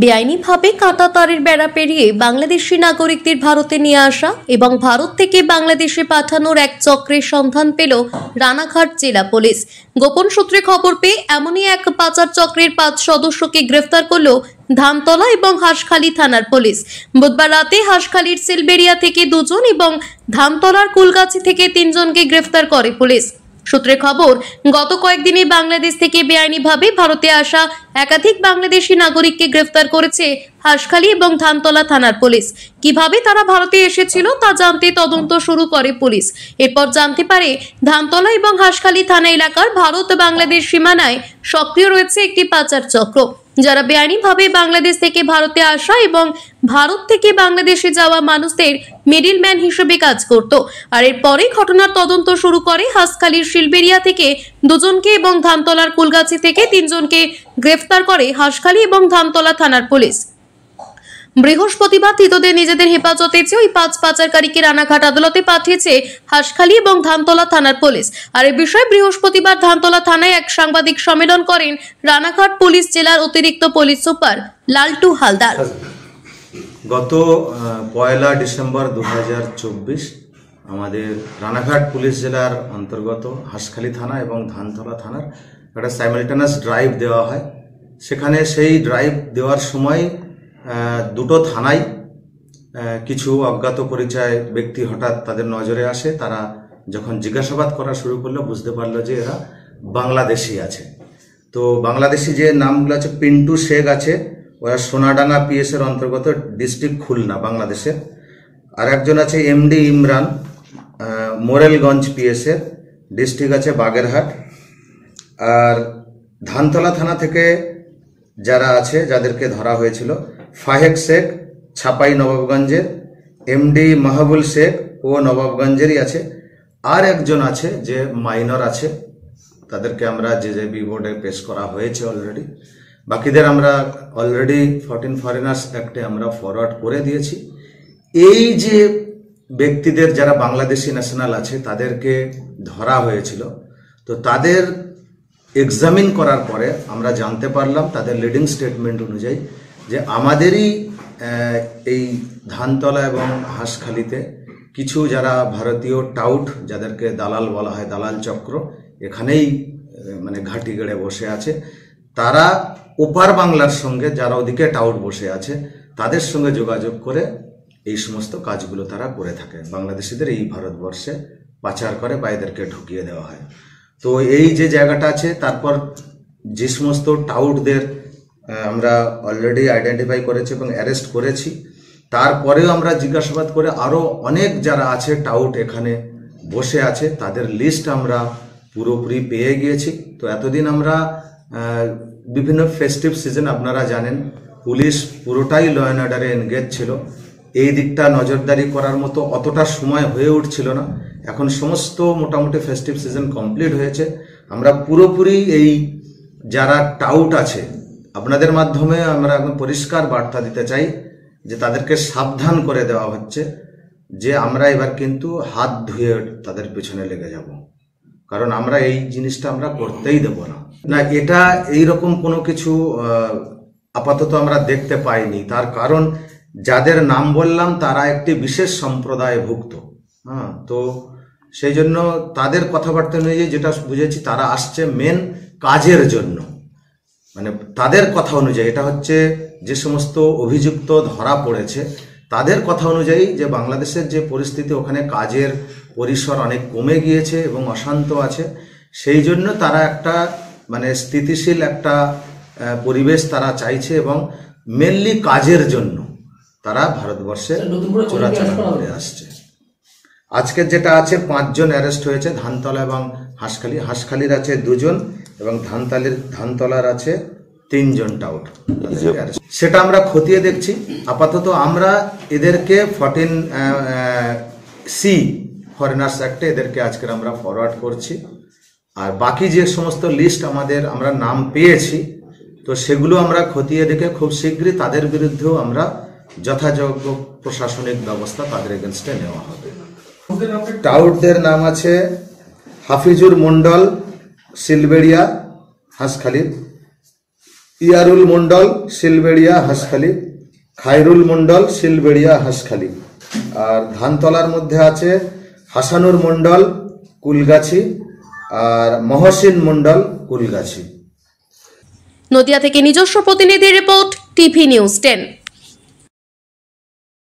বেআইনিভাবে কাঁটা তারের বেড়া পেরিয়ে বাংলাদেশি নাগরিকদের ভারতে নিয়ে আসা এবং ভারত থেকে বাংলাদেশে পাঠানোর এক চক্রের সন্ধান পেল রানাঘাট জেলা পুলিশ। গোপন সূত্রে খবর পেয়ে এমনই এক পাচার চক্রের 5 সদস্যকে গ্রেফতার করল ধানতলা এবং হাঁসখালী থানার পুলিশ। বুধবার রাতে হাঁসখালীর সিলবেরিয়া থেকে 2 জন এবং ধানতলার কুলগাছি থেকে 3 জনকে গ্রেফতার করে পুলিশ। সূত্রে খবর, গত কয়েকদিনে বাংলাদেশ থেকে বেআইনিভাবে ভারতে আসা একাধিক বাংলাদেশি নাগরিককে গ্রেফতার করেছে হাঁসখালী এবং ধানতলা থানার পুলিশ। কিভাবে তারা ভারতে এসেছিল তা জানতে তদন্ত শুরু করে পুলিশ। এরপর জানতে পারে ধানতলা এবং হাঁসখালী থানা এলাকার ভারত বাংলাদেশ সীমানায় সক্রিয় রয়েছে একটি পাচার চক্র, যারা বেআইনিভাবে বাংলাদেশ থেকে ভারতে আসা এবং ভারত থেকে বাংলাদেশে যাওয়া মানুষদের মিডলম্যান হিসেবে কাজ করত। আর এরপরে ঘটনার তদন্ত শুরু করে হাঁসখালীর সিলবেরিয়া থেকে 2 জনকে এবং ধানতলার কুলগাছি থেকে 3 জনকে গ্রেফতার করে হাঁসখালী এবং ধানতলা থানার পুলিশ। বৃহস্পতিবার ধৃতদের নিজেদের হেফাজতে চেয়ে ওই 5 পাচারকারীকে রানাঘাট আদালতে পাঠিয়েছে হাঁসখালী এবং ধানতলা থানার পুলিশ। আর এ বিষয়ে বৃহস্পতিবার ধানতলা থানায় এক সাংবাদিক সম্মেলন করেন রানাঘাট পুলিশ জেলার অতিরিক্ত পুলিশ সুপার লালটু হালদার। গত 1 ডিসেম্বর 2024 আমাদের রানাঘাট পুলিশ জেলার অন্তর্গত হাঁসখালী থানা এবং ধানতলা থানার একটা সাইমালটেনাস ড্রাইভ দেওয়া হয়। সেখানে সেই ড্রাইভ দেওয়ার সময় দুটো থানায় কিছু অজ্ঞাত পরিচয় ব্যক্তি হঠাৎ তাদের নজরে আসে। তারা যখন জিজ্ঞাসাবাদ করা শুরু করলো বুঝতে পারলো যে এরা বাংলাদেশি আছে। তো বাংলাদেশি যে নামগুলো আছে, পিন্টু শেখ আছে, ওরা সোনাডাঙ্গা পিএস এর অন্তর্গত, ডিস্ট্রিক্ট খুলনা বাংলাদেশের। আর একজন আছে এমডি ইমরান, মোরেলগঞ্জ পিএস এর, ডিস্ট্রিক্ট আছে বাগেরহাট। আর ধানতলা থানা থেকে যারা আছে, যাদেরকে ধরা হয়েছিল, ফাহেক শেখ ছাপাই নবাবগঞ্জের, এমডি মাহবুল শেখ ও নবাবগঞ্জেরই আছে। আর একজন আছে যে মাইনর আছে, তাদেরকে আমরা জেজেবি বোর্ডে পেশ করা হয়েছে অলরেডি। বাকিদের আমরা অলরেডি 14 ফরেনার্স অ্যাক্টে আমরা ফরওয়ার্ড করে দিয়েছি। এই যে ব্যক্তিদের যারা বাংলাদেশি ন্যাশনাল আছে তাদেরকে ধরা হয়েছিল, তো তাদের এক্সামিন করার পরে আমরা জানতে পারলাম তাদের লিডিং স্টেটমেন্ট অনুযায়ী যে আমাদেরই এই ধানতলা এবং হাঁসখালীতে কিছু যারা ভারতীয় টাউট, যাদেরকে দালাল বলা হয়, দালাল চক্র এখানেই মানে ঘাঁটি গেড়ে বসে আছে। তারা ওপার বাংলার সঙ্গে, যারা ওদিকে টাউট বসে আছে, তাদের সঙ্গে যোগাযোগ করে এই সমস্ত কাজগুলো তারা করে থাকে। বাংলাদেশিদের এই ভারতবর্ষে পাচার করে বা এদেরকে ঢুকিয়ে দেওয়া হয়। তো এই যে জায়গাটা আছে, তারপর যে সমস্ত টাউটদের আমরা অলরেডি আইডেন্টিফাই করেছি এবং অ্যারেস্ট করেছি, তারপরেও আমরা জিজ্ঞাসাবাদ করে আরও অনেক যারা আছে টাউট এখানে বসে আছে, তাদের লিস্ট আমরা পুরোপুরি পেয়ে গিয়েছি। তো এতদিন আমরা বিভিন্ন ফেস্টিভ সিজন, আপনারা জানেন পুলিশ পুরোটাই ল অ্যান্ড অর্ডারে এনগেজ ছিল। এই দিকটা নজরদারি করার মতো অতটা সময় হয়ে উঠছিল না। এখন সমস্ত মোটামুটি ফেস্টিভ সিজন কমপ্লিট হয়েছে। আমরা পুরোপুরি এই যারা টাউট আছে, আপনাদের মাধ্যমে আমরা একদম পরিষ্কার বার্তা দিতে চাই যে তাদেরকে সাবধান করে দেওয়া হচ্ছে যে আমরা এবার কিন্তু হাত ধুয়ে তাদের পেছনে লেগে যাব, কারণ আমরা এই জিনিসটা আমরা করতেই দেব না। না, এটা এইরকম কোনো কিছু আপাতত আমরা দেখতে পাইনি। তার কারণ যাদের নাম বললাম তারা একটি বিশেষ সম্প্রদায়ভুক্ত। তো সেই জন্য তাদের কথাবার্তা অনুযায়ী যেটা বুঝেছি, তারা আসছে মেন কাজের জন্য। মানে তাদের কথা অনুযায়ী, এটা হচ্ছে যে সমস্ত অভিযুক্ত ধরা পড়েছে তাদের কথা অনুযায়ী, যে বাংলাদেশের যে পরিস্থিতি, ওখানে কাজের পরিসর অনেক কমে গিয়েছে এবং অশান্ত আছে। সেই জন্য তারা একটা মানে স্থিতিশীল একটা পরিবেশ তারা চাইছে এবং মেনলি কাজের জন্য তারা ভারতবর্ষে চোরাচালান করে আসছে। আজকের যেটা আছে, 5 জন অ্যারেস্ট হয়েছে ধানতলা এবং হাঁসখালী। হাঁসখালীর আছে 2 জন এবং ধানতলার আছে 3 জন টাউট। সেটা আমরা খতিয়ে দেখছি। আপাতত আমরা এদেরকে 14C ফরেনার্স অ্যাক্টে এদেরকে আজকের আমরা ফরওয়ার্ড করছি। আর বাকি যে সমস্ত লিস্ট আমরা নাম পেয়েছি, তো সেগুলো আমরা খতিয়ে দেখে খুব শীঘ্রই তাদের বিরুদ্ধেও আমরা যথাযোগ্য প্রশাসনিক ব্যবস্থা তাদের এগেনস্টে নেওয়া হবে। টাউটদের নাম আছে হাফিজুর মন্ডল, সিলবেরিয়া, হাঁসখালী। ইয়ারুল মন্ডল শিলবেড়িয়া হাঁসখালি, খায়রুল মন্ডল শিলবেড়িয়া হাঁসখালি। আর ধানতলার মধ্যে আছে হাসানুর মন্ডল কুলগাছি আর মহসিন মন্ডল কুলগাছি। নদিয়া থেকে নিজস্ব প্রতিনিধি রিপোর্ট, টিভি নিউজ 10।